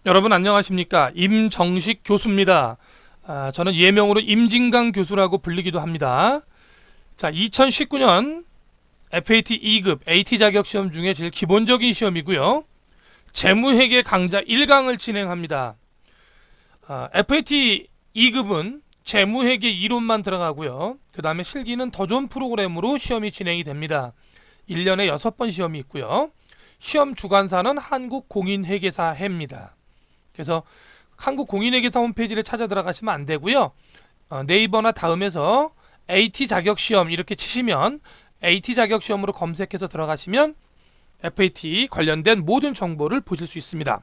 여러분 안녕하십니까? 임정식 교수입니다. 저는 예명으로 임진강 교수라고 불리기도 합니다. 자, 2019년 FAT 2급 AT 자격시험 중에 제일 기본적인 시험이고요. 재무회계 강좌 1강을 진행합니다. FAT 2급은 재무회계 이론만 들어가고요. 그 다음에 실기는 더 좋은 프로그램으로 시험이 진행이 됩니다. 1년에 6번 시험이 있고요. 시험 주관사는 한국공인회계사회입니다. 그래서 한국공인회계사 홈페이지를 찾아 들어가시면 안 되고요. 네이버나 다음에서 AT 자격시험 이렇게 치시면 AT 자격시험으로 검색해서 들어가시면 FAT 관련된 모든 정보를 보실 수 있습니다.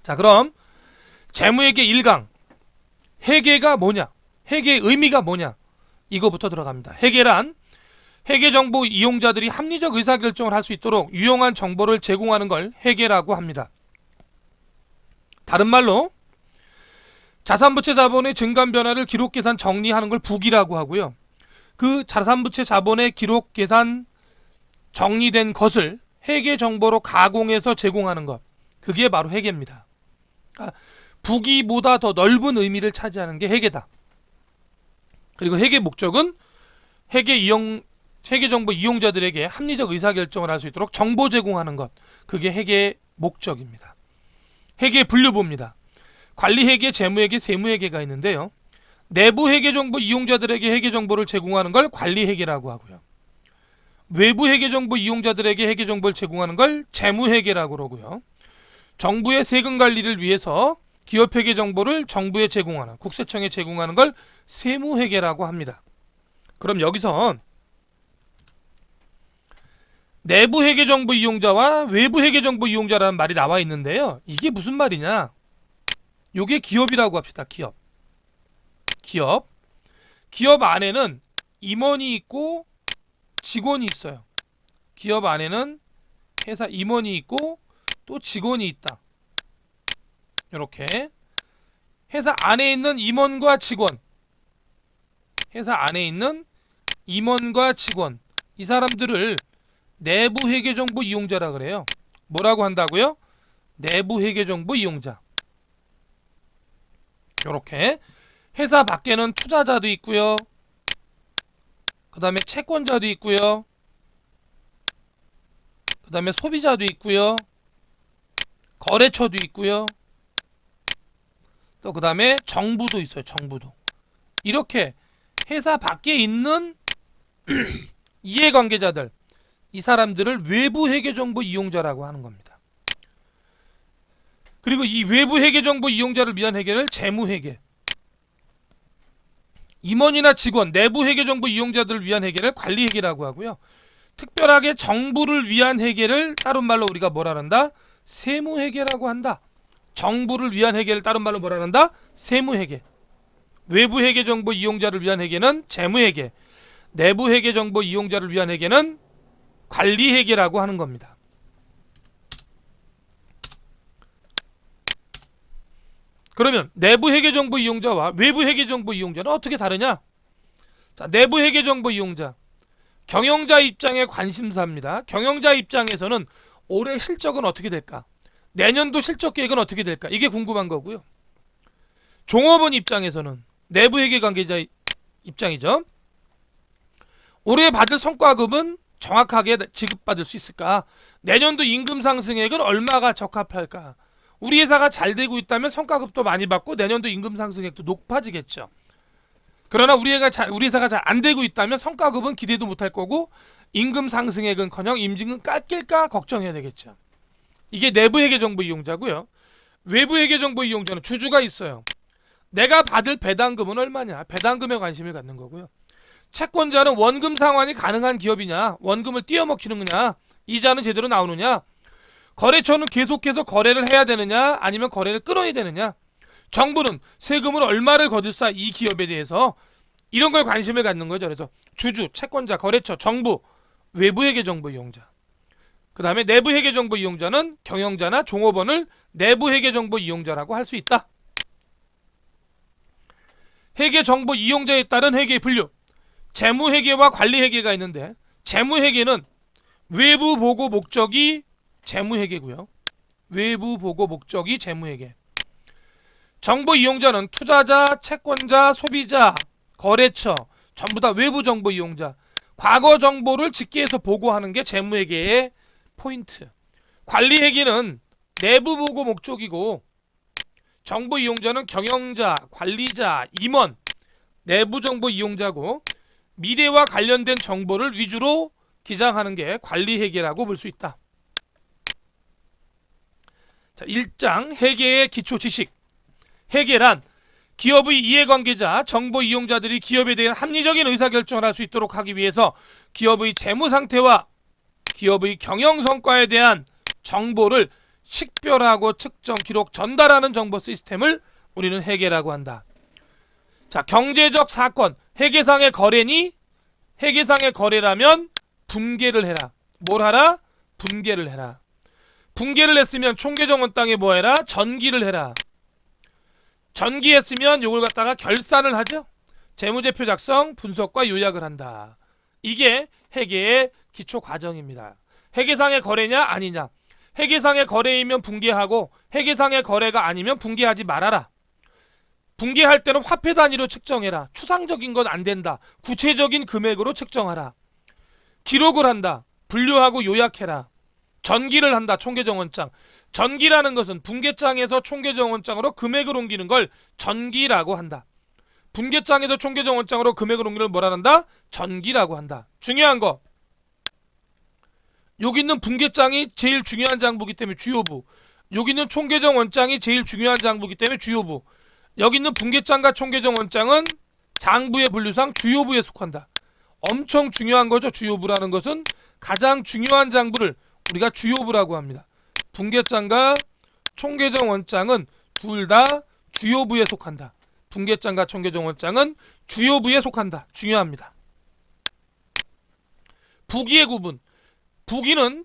자, 그럼 재무회계 1강 회계가 뭐냐? 회계의 의미가 뭐냐? 이거부터 들어갑니다. 회계란 회계정보 이용자들이 합리적 의사결정을 할 수 있도록 유용한 정보를 제공하는 걸 회계라고 합니다. 다른 말로 자산부채 자본의 증감 변화를 기록 계산 정리하는 걸 부기라고 하고요. 그 자산부채 자본의 기록 계산 정리된 것을 회계 정보로 가공해서 제공하는 것, 그게 바로 회계입니다. 부기보다 더 넓은 의미를 차지하는 게 회계다. 그리고 회계 목적은 회계 정보 이용자들에게 합리적 의사결정을 할 수 있도록 정보 제공하는 것, 그게 회계의 목적입니다. 회계 분류봅니다. 관리회계, 재무회계, 세무회계가 있는데요. 내부 회계 정보 이용자들에게 회계 정보를 제공하는 걸 관리회계라고 하고요. 외부 회계 정보 이용자들에게 회계 정보를 제공하는 걸 재무회계라고 그러고요. 정부의 세금 관리를 위해서 기업 회계 정보를 정부에 제공하는, 국세청에 제공하는 걸 세무회계라고 합니다. 그럼 여기서 내부 회계 정보 이용자와 외부 회계 정보 이용자라는 말이 나와 있는데요. 이게 무슨 말이냐? 요게 기업이라고 합시다. 기업 안에는 임원이 있고 직원이 있어요. 기업 안에는 회사 임원이 있고 또 직원이 있다. 이렇게 회사 안에 있는 임원과 직원, 이 사람들을 내부 회계정보 이용자라 그래요. 뭐라고 한다고요? 내부 회계정보 이용자. 이렇게 회사 밖에는 투자자도 있고요. 그 다음에 채권자도 있고요. 그 다음에 소비자도 있고요. 거래처도 있고요. 또 그 다음에 정부도 있어요. 정부도. 이렇게 회사 밖에 있는 이해관계자들, 이 사람들을 외부 회계정보 이용자라고 하는 겁니다. 그리고 이 외부 회계정보 이용자를 위한 회계를 재무회계, 임원이나 직원, 내부 회계정보 이용자들을 위한 회계를 관리회계라고 하고요. 특별하게 정부를 위한 회계를 다른 말로 우리가 뭐라 한다? 세무회계라고 한다. 정부를 위한 회계를 다른 말로 뭐라 한다? 세무회계. 외부 회계정보 이용자를 위한 회계는 재무회계, 내부 회계정보 이용자를 위한 회계는 관리회계라고 하는 겁니다. 그러면 내부 회계정보 이용자와 외부 회계정보 이용자는 어떻게 다르냐? 자, 내부 회계정보 이용자, 경영자 입장의 관심사입니다. 경영자 입장에서는 올해 실적은 어떻게 될까? 내년도 실적 계획은 어떻게 될까? 이게 궁금한 거고요. 종업원 입장에서는, 내부 회계 관계자 입장이죠. 올해 받을 성과급은 정확하게 지급받을 수 있을까? 내년도 임금 상승액은 얼마가 적합할까? 우리 회사가 잘 되고 있다면 성과급도 많이 받고 내년도 임금 상승액도 높아지겠죠. 그러나 우리 회사가 잘 안 되고 있다면 성과급은 기대도 못할 거고 임금 상승액은커녕 임직은 깎일까 걱정해야 되겠죠. 이게 내부 회계정보 이용자고요. 외부 회계정보 이용자는 주주가 있어요. 내가 받을 배당금은 얼마냐? 배당금에 관심을 갖는 거고요. 채권자는 원금 상환이 가능한 기업이냐? 원금을 띄어먹히는 거냐? 이자는 제대로 나오느냐? 거래처는 계속해서 거래를 해야 되느냐? 아니면 거래를 끊어야 되느냐? 정부는 세금을 얼마를 거둘까? 이 기업에 대해서 이런 걸 관심을 갖는 거죠. 그래서 주주, 채권자, 거래처, 정부, 외부 회계정보 이용자. 그 다음에 내부 회계정보 이용자는 경영자나 종업원을 내부 회계정보 이용자라고 할 수 있다. 회계정보 이용자에 따른 회계 분류, 재무회계와 관리회계가 있는데, 재무회계는 외부 보고 목적이 재무회계고요. 외부 보고 목적이 재무회계. 정보 이용자는 투자자, 채권자, 소비자, 거래처 전부 다 외부 정보 이용자. 과거 정보를 직계해서 보고하는 게 재무회계의 포인트. 관리회계는 내부 보고 목적이고 정보 이용자는 경영자, 관리자, 임원, 내부 정보 이용자고 미래와 관련된 정보를 위주로 기장하는 게 관리회계라고 볼 수 있다. 자, 1장 회계의 기초 지식. 회계란 기업의 이해관계자, 정보 이용자들이 기업에 대한 합리적인 의사결정을 할 수 있도록 하기 위해서 기업의 재무 상태와 기업의 경영 성과에 대한 정보를 식별하고 측정, 기록, 전달하는 정보 시스템을 우리는 회계라고 한다. 자, 경제적 사건, 회계상의 거래니? 회계상의 거래라면 분계를 해라. 뭘 하라? 분계를 해라. 분계를 했으면 총계정원땅에 뭐 해라? 전기를 해라. 전기했으면 요걸 갖다가 결산을 하죠. 재무제표 작성, 분석과 요약을 한다. 이게 회계의 기초 과정입니다. 회계상의 거래냐 아니냐. 회계상의 거래이면 분계하고 회계상의 거래가 아니면 분계하지 말아라. 분계할 때는 화폐 단위로 측정해라. 추상적인 건 안 된다. 구체적인 금액으로 측정하라. 기록을 한다. 분류하고 요약해라. 전기를 한다. 총계정원장. 전기라는 것은 분계장에서 총계정원장으로 금액을 옮기는 걸 전기라고 한다. 분계장에서 총계정원장으로 금액을 옮기는 걸 뭐라 한다? 전기라고 한다. 중요한 거. 여기 있는 분계장이 제일 중요한 장부이기 때문에 주요부. 여기 있는 총계정원장이 제일 중요한 장부이기 때문에 주요부. 여기 있는 분계장과 총계정원장은 장부의 분류상 주요부에 속한다. 엄청 중요한 거죠. 주요부라는 것은 가장 중요한 장부를 우리가 주요부라고 합니다. 분계장과 총계정원장은 둘 다 주요부에 속한다. 분계장과 총계정원장은 주요부에 속한다. 중요합니다. 부기의 구분. 부기는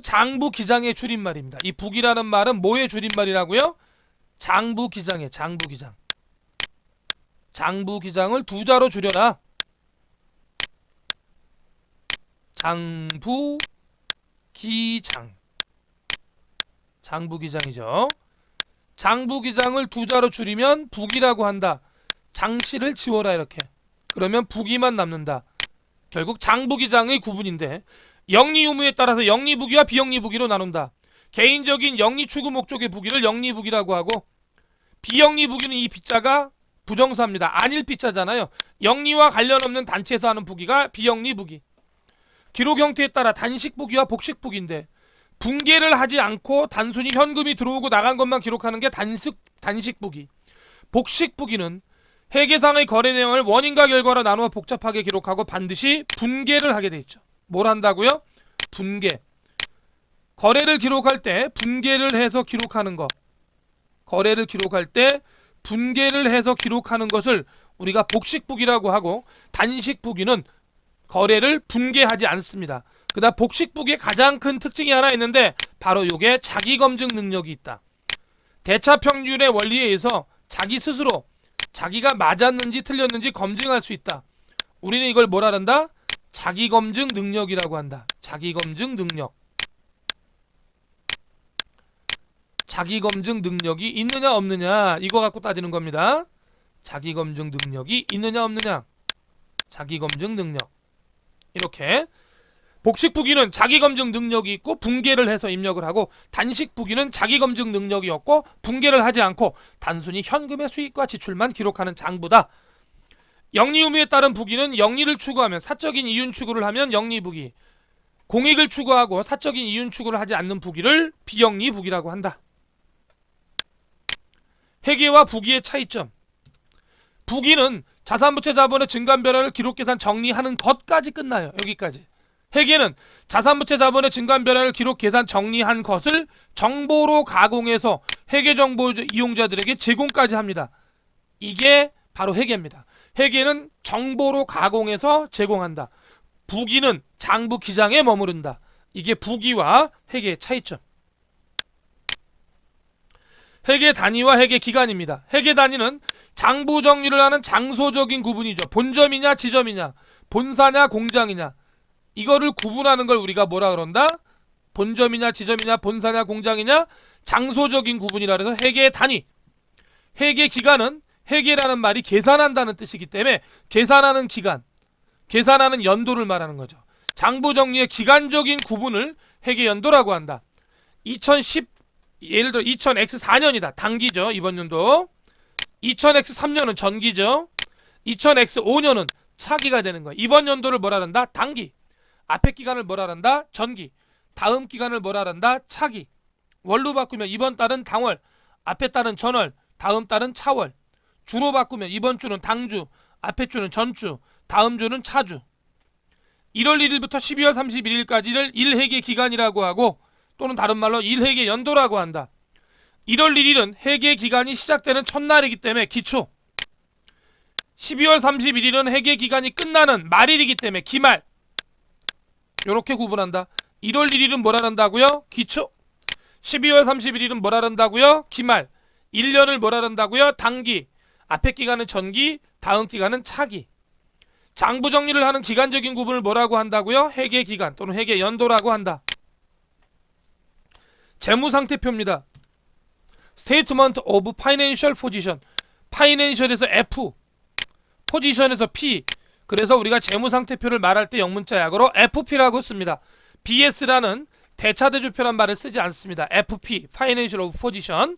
장부기장의 줄임말입니다. 이 부기라는 말은 뭐의 줄임말이라고요? 장부기장의 장부기장. 장부기장을 두 자로 줄여라. 장부기장. 장부기장이죠. 장부기장을 두 자로 줄이면 부기라고 한다. 장씨를 지워라 이렇게. 그러면 부기만 남는다. 결국 장부기장의 구분인데 영리 의무에 따라서 영리부기와 비영리부기로 나눈다. 개인적인 영리 추구 목적의 부기를 영리부기라고 하고 비영리부기는 이 비자가 부정사입니다. 아닐 비자잖아요. 영리와 관련 없는 단체에서 하는 부기가 비영리부기. 기록 형태에 따라 단식부기와 복식부기인데 분계를 하지 않고 단순히 현금이 들어오고 나간 것만 기록하는 게 단식부기. 복식부기는 회계상의 거래 내용을 원인과 결과로 나누어 복잡하게 기록하고 반드시 분계를 하게 돼 있죠. 뭘 한다고요? 분계. 거래를 기록할 때 분계를 해서 기록하는 것. 거래를 기록할 때 분계를 해서 기록하는 것을 우리가 복식부기라고 하고 단식부기는 거래를 분계하지 않습니다. 그다음 복식부기의 가장 큰 특징이 하나 있는데 바로 요게 자기검증 능력이 있다. 대차평균의 원리에 의해서 자기 스스로 자기가 맞았는지 틀렸는지 검증할 수 있다. 우리는 이걸 뭐라 한다? 자기검증 능력이라고 한다. 자기검증 능력. 자기검증 능력이 있느냐 없느냐 이거 갖고 따지는 겁니다. 자기검증 능력이 있느냐 없느냐. 자기검증 능력. 이렇게 복식부기는 자기검증 능력이 있고 분계를 해서 입력을 하고 단식부기는 자기검증 능력이 없고 분계를 하지 않고 단순히 현금의 수익과 지출만 기록하는 장부다. 영리 의무에 따른 부기는 영리를 추구하면 사적인 이윤 추구를 하면 영리부기, 공익을 추구하고 사적인 이윤 추구를 하지 않는 부기를 비영리부기라고 한다. 회계와 부기의 차이점. 부기는 자산부채 자본의 증감 변화를 기록 계산 정리하는 것까지 끝나요. 여기까지. 회계는 자산부채 자본의 증감 변화를 기록 계산 정리한 것을 정보로 가공해서 회계정보 이용자들에게 제공까지 합니다. 이게 바로 회계입니다. 회계는 정보로 가공해서 제공한다. 부기는 장부 기장에 머무른다. 이게 부기와 회계의 차이점. 회계 단위와 회계 기간입니다. 회계 단위는 장부 정리를 하는 장소적인 구분이죠. 본점이냐 지점이냐, 본사냐 공장이냐, 이거를 구분하는 걸 우리가 뭐라 그런다? 본점이냐 지점이냐 본사냐 공장이냐 장소적인 구분이라 해서 회계의 단위. 회계 기간은 회계라는 말이 계산한다는 뜻이기 때문에 계산하는 기간, 계산하는 연도를 말하는 거죠. 장부 정리의 기간적인 구분을 회계 연도라고 한다. 2010 예를 들어 2000X4년이다. 단기죠. 이번 연도. 2000X3년은 전기죠. 2000X5년은 차기가 되는 거예요. 이번 연도를 뭐라 한다? 단기. 앞에 기간을 뭐라 한다? 전기. 다음 기간을 뭐라 한다? 차기. 월로 바꾸면 이번 달은 당월, 앞에 달은 전월, 다음 달은 차월. 주로 바꾸면 이번 주는 당주, 앞에 주는 전주, 다음 주는 차주. 1월 1일부터 12월 31일까지를 1회계 기간이라고 하고 또는 다른 말로 1회계 연도라고 한다. 1월 1일은 회계 기간이 시작되는 첫날이기 때문에 기초. 12월 31일은 회계 기간이 끝나는 말일이기 때문에 기말. 이렇게 구분한다. 1월 1일은 뭐라 한다고요? 기초. 12월 31일은 뭐라 한다고요? 기말. 1년을 뭐라 한다고요? 단기. 앞에 기간은 전기, 다음 기간은 차기. 장부 정리를 하는 기간적인 구분을 뭐라고 한다고요? 회계 기간 또는 회계 연도라고 한다. 재무상태표입니다. Statement of Financial Position. 파이낸셜에서 F, 포지션에서 P. 그래서 우리가 재무상태표를 말할 때 영문자 약어로 FP라고 씁니다. BS라는 대차대조표란 말을 쓰지 않습니다. FP, Financial of Position.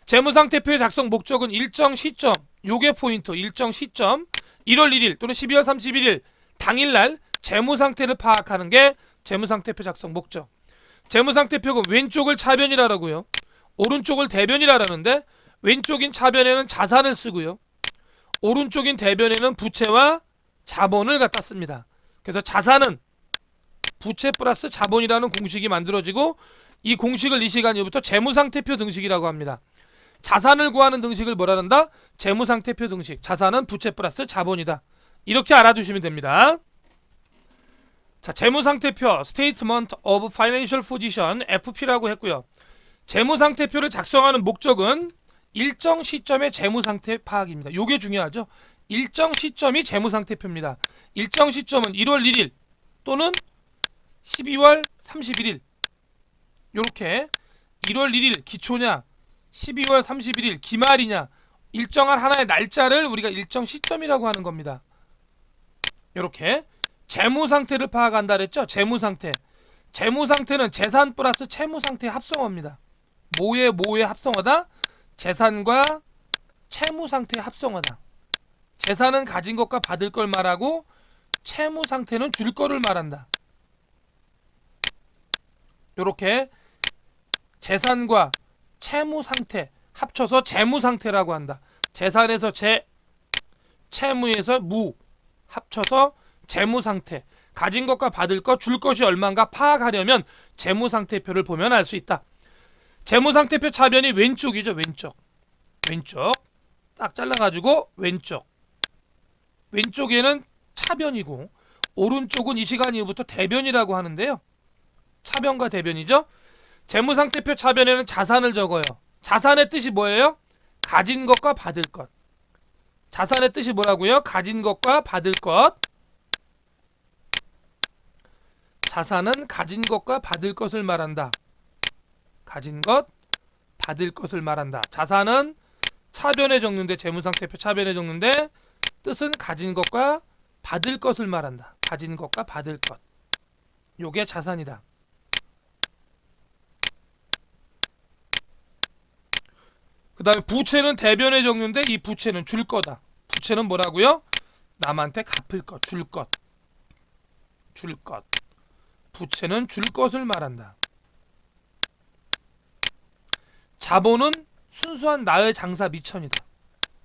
재무상태표의 작성 목적은 일정 시점, 요게 포인트, 일정 시점, 1월 1일 또는 12월 31일 당일날 재무상태를 파악하는 게 재무상태표 작성 목적. 재무상태표가 왼쪽을 차변이라고요. 오른쪽을 대변이라는데 왼쪽인 차변에는 자산을 쓰고요. 오른쪽인 대변에는 부채와 자본을 갖다 씁니다. 그래서 자산은 부채 플러스 자본이라는 공식이 만들어지고 이 공식을 이 시간 이후부터 재무상태표 등식이라고 합니다. 자산을 구하는 등식을 뭐라 한다? 재무상태표 등식. 자산은 부채 플러스 자본이다. 이렇게 알아두시면 됩니다. 자, 재무상태표 Statement of Financial Position FP라고 했고요. 재무상태표를 작성하는 목적은 일정 시점의 재무상태 파악입니다. 요게 중요하죠. 일정 시점이 재무상태표입니다. 일정 시점은 1월 1일 또는 12월 31일. 요렇게 1월 1일 기초냐 12월 31일 기말이냐 일정한 하나의 날짜를 우리가 일정 시점이라고 하는 겁니다. 요렇게 재무상태를 파악한다 그랬죠. 재무상태. 재무상태는 재산 플러스 채무상태의 합성어입니다. 뭐의 합성어다? 재산과 채무상태의 합성어다. 재산은 가진 것과 받을 걸 말하고 채무상태는 줄 거를 말한다. 요렇게 재산과 채무상태 합쳐서 재무상태라고 한다. 재산에서 재, 채무에서 무 합쳐서 재무상태. 가진 것과 받을 것, 줄 것이 얼마인가 파악하려면 재무상태표를 보면 알 수 있다. 재무상태표 차변이 왼쪽이죠. 왼쪽 딱 잘라가지고 왼쪽에는 차변이고 오른쪽은 이 시간 이후부터 대변이라고 하는데요. 차변과 대변이죠. 재무상태표 차변에는 자산을 적어요. 자산의 뜻이 뭐예요? 가진 것과 받을 것. 자산의 뜻이 뭐라고요? 가진 것과 받을 것. 자산은 가진 것과 받을 것을 말한다. 가진 것, 받을 것을 말한다. 자산은 차변에 적는데 재무상태표 차변에 적는데 뜻은 가진 것과 받을 것을 말한다. 가진 것과 받을 것. 요게 자산이다. 그 다음에 부채는 대변에 적는데 이 부채는 줄 거다. 부채는 뭐라고요? 남한테 갚을 것, 줄 것. 부채는 줄 것을 말한다. 자본은 순수한 나의 장사 미천이다.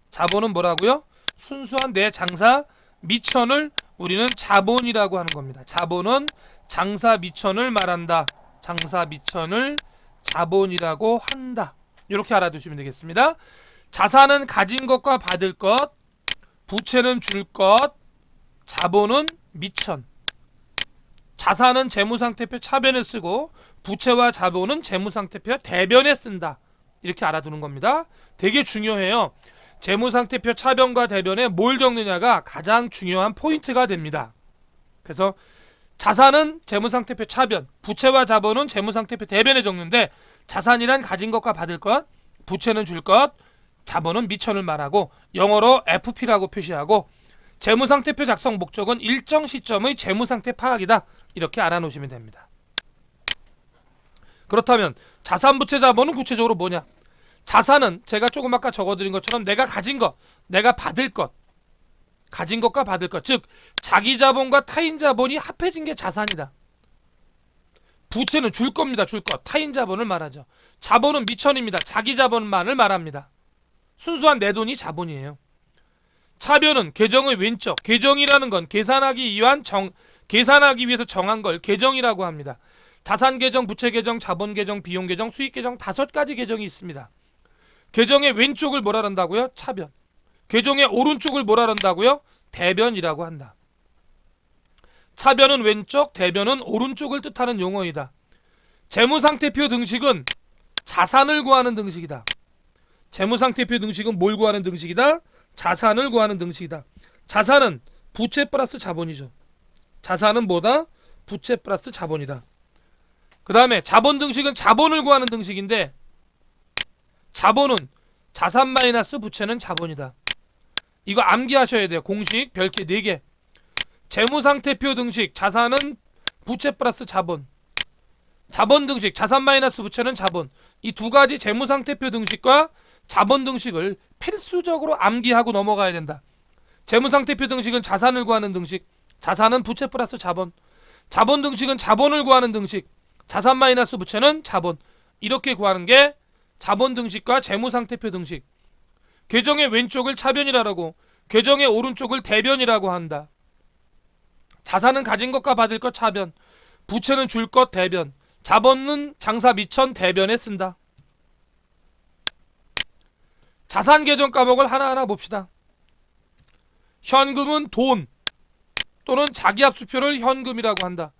자본은 뭐라고요? 순수한 내 장사 미천을 우리는 자본이라고 하는 겁니다. 자본은 장사 미천을 말한다. 장사 미천을 자본이라고 한다. 이렇게 알아두시면 되겠습니다. 자산은 가진 것과 받을 것, 부채는 줄 것, 자본은 미천. 자산은 재무상태표 차변에 쓰고 부채와 자본은 재무상태표 대변에 쓴다. 이렇게 알아두는 겁니다. 되게 중요해요. 재무상태표 차변과 대변에 뭘 적느냐가 가장 중요한 포인트가 됩니다. 그래서 자산은 재무상태표 차변, 부채와 자본은 재무상태표 대변에 적는데 자산이란 가진 것과 받을 것, 부채는 줄 것, 자본은 미천을 말하고 영어로 FP라고 표시하고 재무상태표 작성 목적은 일정 시점의 재무상태 파악이다. 이렇게 알아놓으시면 됩니다. 그렇다면 자산, 부채, 자본은 구체적으로 뭐냐? 자산은 제가 조금 아까 적어드린 것처럼 내가 가진 것, 내가 받을 것, 가진 것과 받을 것, 즉 자기 자본과 타인 자본이 합해진 게 자산이다. 부채는 줄 겁니다. 줄 것. 타인 자본을 말하죠. 자본은 미천입니다. 자기 자본만을 말합니다. 순수한 내 돈이 자본이에요. 차변은 계정의 왼쪽. 계정이라는 건 계산하기 위해서 정한 걸 계정이라고 합니다. 자산 계정, 부채 계정, 자본 계정, 비용 계정, 수익 계정 5가지 계정이 있습니다. 계정의 왼쪽을 뭐라 한다고요? 차변. 계정의 오른쪽을 뭐라 한다고요? 대변이라고 한다. 차변은 왼쪽, 대변은 오른쪽을 뜻하는 용어이다. 재무상태표 등식은 자산을 구하는 등식이다. 재무상태표 등식은 뭘 구하는 등식이다? 자산을 구하는 등식이다. 자산은 부채 플러스 자본이죠. 자산은 뭐다? 부채 플러스 자본이다. 그 다음에 자본 등식은 자본을 구하는 등식인데 자본은 자산 마이너스 부채는 자본이다. 이거 암기하셔야 돼요. 공식 별개 4개. 재무상태표 등식 자산은 부채 플러스 자본, 자본 등식 자산 마이너스 부채는 자본. 이 2가지 재무상태표 등식과 자본 등식을 필수적으로 암기하고 넘어가야 된다. 재무상태표 등식은 자산을 구하는 등식, 자산은 부채 플러스 자본. 자본 등식은 자본을 구하는 등식, 자산 마이너스 부채는 자본. 이렇게 구하는 게 자본 등식과 재무상태표 등식. 계정의 왼쪽을 차변이라고, 계정의 오른쪽을 대변이라고 한다. 자산은 가진 것과 받을 것 차변, 부채는 줄 것 대변, 자본은 장사 미천 대변에 쓴다. 자산 계정 과목을 하나하나 봅시다. 현금은 돈 또는 자기합수표를 현금이라고 한다.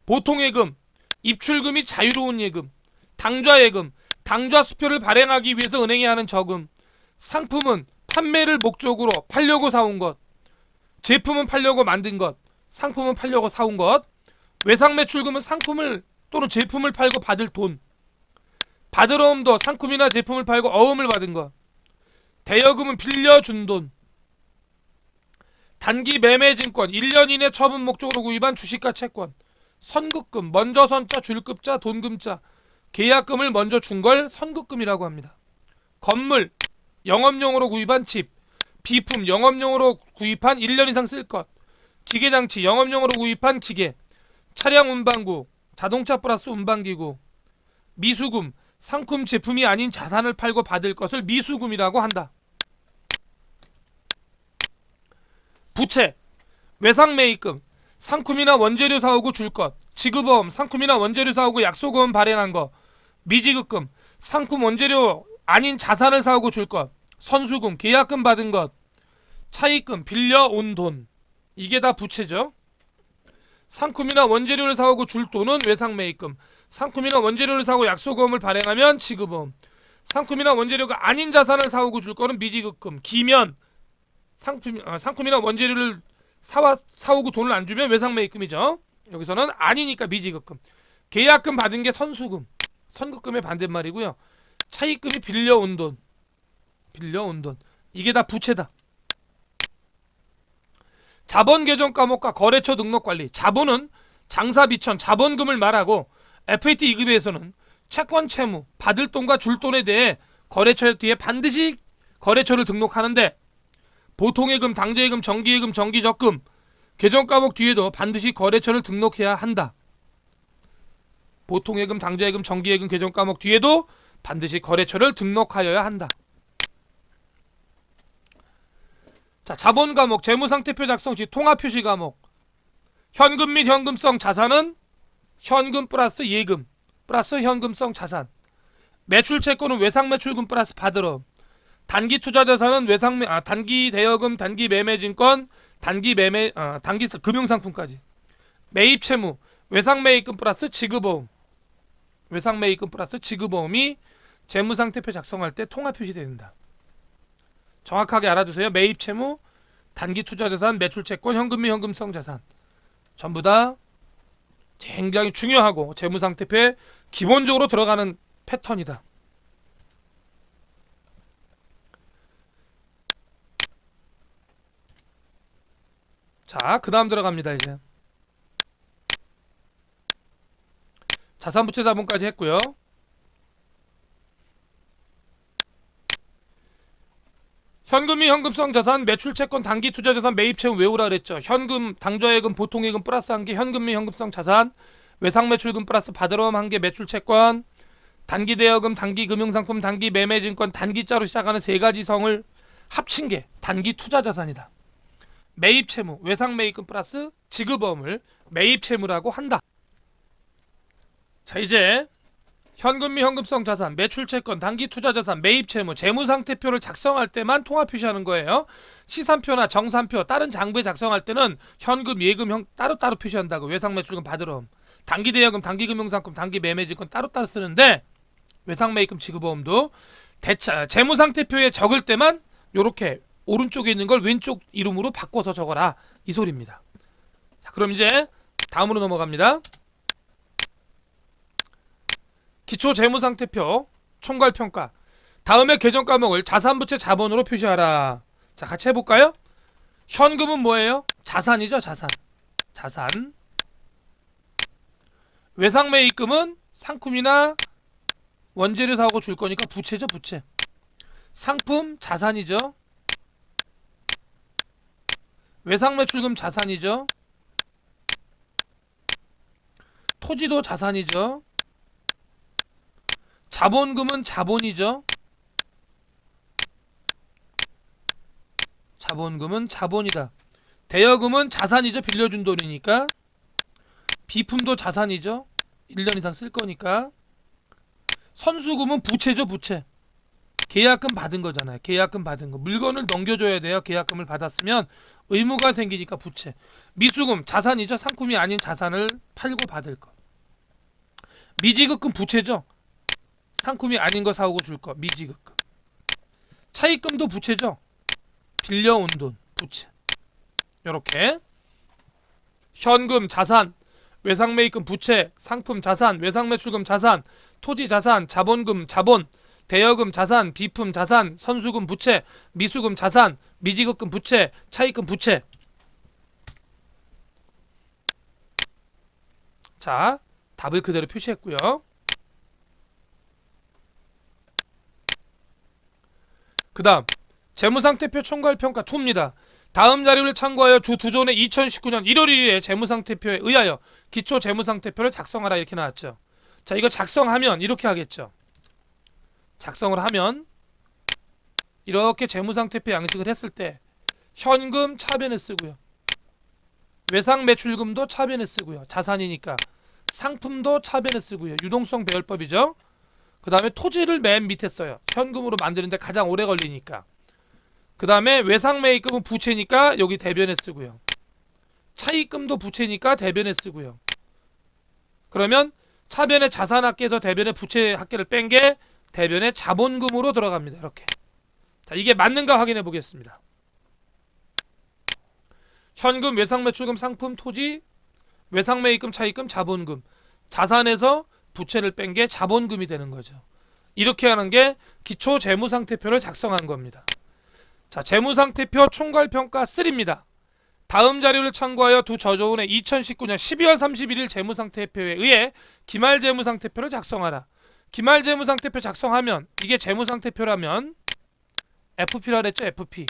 보통예금, 입출금이 자유로운 예금, 당좌예금, 당좌수표를 발행하기 위해서 은행에 하는 저금, 상품은 판매를 목적으로 팔려고 사온 것, 제품은 팔려고 만든 것, 상품은 팔려고 사온 것, 외상매출금은 상품을 또는 제품을 팔고 받을 돈, 받으러움도 상품이나 제품을 팔고 어음을 받은 것, 대여금은 빌려준 돈, 단기 매매증권 1년 이내 처분 목적으로 구입한 주식과 채권, 선급금, 먼저 선자, 줄급자, 돈금자, 계약금을 먼저 준 걸 선급금이라고 합니다. 건물, 영업용으로 구입한 집, 비품, 영업용으로 구입한 1년 이상 쓸 것, 기계장치, 영업용으로 구입한 기계, 차량 운반구, 자동차 플러스 운반기구, 미수금, 상품 제품이 아닌 자산을 팔고 받을 것을 미수금이라고 한다. 부채, 외상매입금, 상품이나 원재료 사오고 줄 것, 지급어음, 상품이나 원재료 사오고 약속어음 발행한 것, 미지급금, 상품 원재료 아닌 자산을 사오고 줄 것, 선수금, 계약금 받은 것, 차입금, 빌려온 돈. 이게 다 부채죠. 상품이나 원재료를 사오고 줄 돈은 외상매입금, 상품이나 원재료를 사고 약속어음을 발행하면 지급어음, 상품이나 원재료가 아닌 자산을 사오고 줄 거는 미지급금, 기면 상품이나 원재료를 사오고 돈을 안 주면 외상매입금이죠. 여기서는 아니니까 미지급금. 계약금 받은 게 선수금, 선급금의 반대말이고요. 차입금이 빌려온 돈. 이게 다 부채다. 자본 계정 과목과 거래처 등록 관리. 자본은 장사 비천, 자본금을 말하고 FAT 2급에서는 채권 채무, 받을 돈과 줄 돈에 대해 거래처 뒤에 반드시 거래처를 등록하는데 보통예금, 당좌예금, 정기예금, 정기적금 계정 과목 뒤에도 반드시 거래처를 등록해야 한다. 보통예금, 당좌예금, 정기예금 계정 과목 뒤에도 반드시 거래처를 등록하여야 한다. 자, 자본 과목, 재무상태표 작성 시 통화표시 과목. 현금 및 현금성 자산은 현금 플러스 예금 플러스 현금성 자산. 매출채권은 외상매출금 플러스 받으러. 단기 투자 자산은 단기 대여금, 단기 매매증권, 단기 금융상품까지. 매입 채무, 외상매입금 플러스 지급어음. 외상매입금 플러스 지급어음이 재무상태표 작성할 때 통화표시 됩니다. 정확하게 알아두세요. 매입 채무, 단기 투자 자산, 매출 채권, 현금 및 현금성 자산 전부 다 굉장히 중요하고 재무상태표에 기본적으로 들어가는 패턴이다. 자, 그 다음 들어갑니다. 이제 자산부채 자본까지 했고요. 현금 및 현금성 자산, 매출채권, 단기 투자 자산, 매입 채무 외우라 그랬죠. 현금, 당좌예금, 보통예금 플러스 1개, 현금 및 현금성 자산, 외상매출금 플러스 바자로움 1개, 매출채권, 단기 대여금, 단기 금융상품, 단기 매매증권, 단기자로 시작하는 3가지 성을 합친 게 단기 투자 자산이다. 매입 채무, 외상매입금 플러스 지급어음을 매입 채무라고 한다. 자, 이제 현금 및 현금성 자산, 매출채권, 단기 투자자산, 매입채무, 재무상태표를 작성할 때만 통합 표시하는 거예요. 시산표나 정산표, 다른 장부에 작성할 때는 현금, 예금 따로따로 표시한다고. 외상매출금, 바드럼, 단기대여금, 단기금융상품, 단기매매증권 따로따로 쓰는데 외상매입금, 지급어음도 재무상태표에 적을 때만 요렇게 오른쪽에 있는 걸 왼쪽 이름으로 바꿔서 적어라, 이 소리입니다. 자, 그럼 이제 다음으로 넘어갑니다. 기초 재무상태표 총괄평가. 다음에 계정 과목을 자산부채 자본으로 표시하라. 자, 같이 해볼까요? 현금은 뭐예요? 자산이죠. 자산. 외상매입금은 상품이나 원재료 사고 줄 거니까 부채죠. 부채. 상품 자산이죠. 외상매출금 자산이죠. 토지도 자산이죠. 자본금은 자본이죠. 자본금은 자본이다. 대여금은 자산이죠. 빌려준 돈이니까. 비품도 자산이죠. 1년 이상 쓸 거니까. 선수금은 부채죠. 부채. 계약금 받은 거잖아요. 계약금 받은 거. 물건을 넘겨줘야 돼요. 계약금을 받았으면 의무가 생기니까 부채. 미수금 자산이죠. 상품이 아닌 자산을 팔고 받을 거. 미지급금 부채죠. 상품이 아닌 거 사오고 줄 거. 미지급금. 차입금도 부채죠. 빌려온 돈. 부채. 요렇게 현금 자산, 외상매입금 부채, 상품 자산, 외상매출금 자산, 토지 자산, 자본금 자본, 대여금 자산, 비품 자산, 선수금 부채, 미수금 자산, 미지급금 부채, 차입금 부채. 자, 답을 그대로 표시했고요. 그 다음 재무상태표 총괄평가 2입니다. 다음 자료를 참고하여 주 두존의 2019년 1월 1일에 재무상태표에 의하여 기초 재무상태표를 작성하라 이렇게 나왔죠. 자, 이거 작성하면 이렇게 하겠죠. 작성을 하면 이렇게 재무상태표 양식을 했을 때 현금 차변에 쓰고요. 외상매출금도 차변에 쓰고요. 자산이니까. 상품도 차변에 쓰고요. 유동성 배열법이죠. 그 다음에 토지를 맨 밑에 써요. 현금으로 만드는데 가장 오래 걸리니까. 그 다음에 외상매입금은 부채니까 여기 대변에 쓰고요. 차입금도 부채니까 대변에 쓰고요. 그러면 차변에 자산합계에서 대변에 부채 합계를 뺀 게 대변에 자본금으로 들어갑니다. 이렇게. 자, 이게 맞는가 확인해 보겠습니다. 현금, 외상매출금, 상품, 토지, 외상매입금, 차입금, 자본금. 자산에서 부채를 뺀 게 자본금이 되는 거죠. 이렇게 하는 게 기초 재무상태표를 작성한 겁니다. 자, 재무상태표 총괄평가 3입니다. 다음 자료를 참고하여 두 저조원의 2019년 12월 31일 재무상태표에 의해 기말 재무상태표를 작성하라. 기말 재무상태표 작성하면 이게 재무상태표라면 FP라 그랬죠. FP.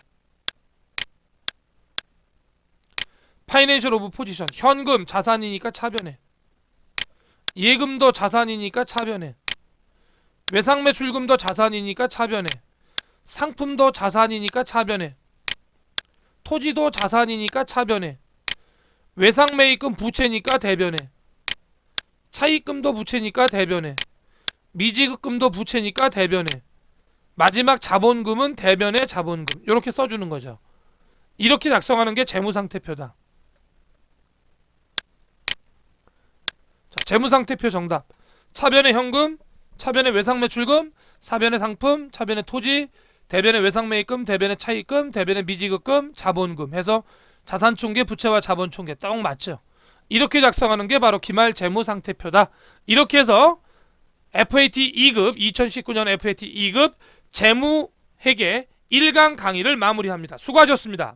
파이낸셜 오브 포지션. 현금 자산이니까 차변에. 예금도 자산이니까 차변에. 외상매출금도 자산이니까 차변에. 상품도 자산이니까 차변에. 토지도 자산이니까 차변에. 외상매입금 부채니까 대변에. 차입금도 부채니까 대변에. 미지급금도 부채니까 대변에. 마지막 자본금은 대변에 자본금. 이렇게 써주는 거죠. 이렇게 작성하는 게 재무상태표다. 자, 재무상태표 정답. 차변에 현금, 차변에 외상매출금, 사변에 상품, 차변에 토지, 대변에 외상매입금, 대변에 차입금, 대변에 미지급금, 자본금 해서 자산총계, 부채와 자본총계 딱 맞죠. 이렇게 작성하는 게 바로 기말 재무상태표다. 이렇게 해서 FAT 2급 2019년 FAT 2급 재무회계 1강 강의를 마무리합니다. 수고하셨습니다.